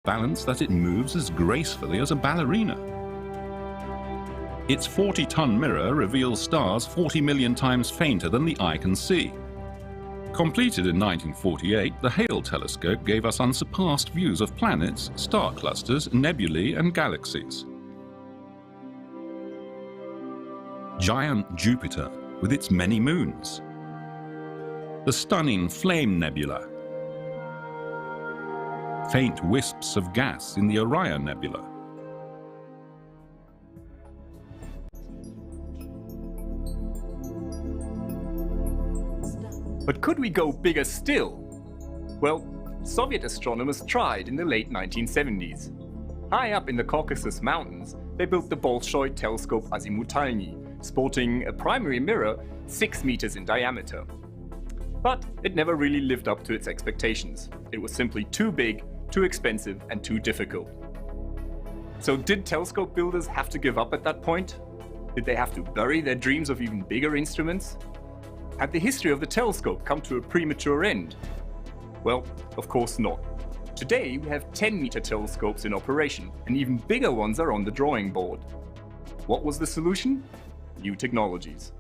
balance that it moves as gracefully as a ballerina. Its 40-ton mirror reveals stars 40 million times fainter than the eye can see. Completed in 1948, the Hale telescope gave us unsurpassed views of planets, star clusters, nebulae, and galaxies. Giant Jupiter, with its many moons. The stunning Flame Nebula. Faint wisps of gas in the Orion Nebula. But could we go bigger still? Well, Soviet astronomers tried in the late 1970s. High up in the Caucasus Mountains, they built the Bolshoi telescope Azimutalny, sporting a primary mirror 6 meters in diameter. But it never really lived up to its expectations. It was simply too big, too expensive, and too difficult. So did telescope builders have to give up at that point? Did they have to bury their dreams of even bigger instruments? Had the history of the telescope come to a premature end? Well, of course not. Today we have 10-meter telescopes in operation, and even bigger ones are on the drawing board. What was the solution? New technologies.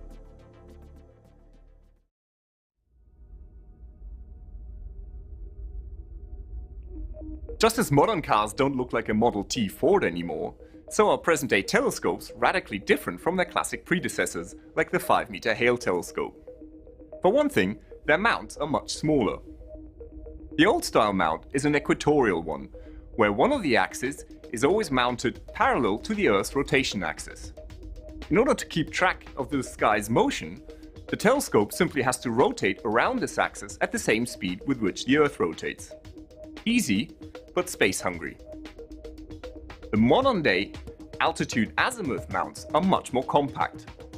Just as modern cars don't look like a Model T Ford anymore, so are present-day telescopes radically different from their classic predecessors, like the 5-meter Hale telescope. For one thing, their mounts are much smaller. The old-style mount is an equatorial one, where one of the axes is always mounted parallel to the Earth's rotation axis. In order to keep track of the sky's motion, the telescope simply has to rotate around this axis at the same speed with which the Earth rotates. Easy, but space-hungry. The modern-day altitude azimuth mounts are much more compact.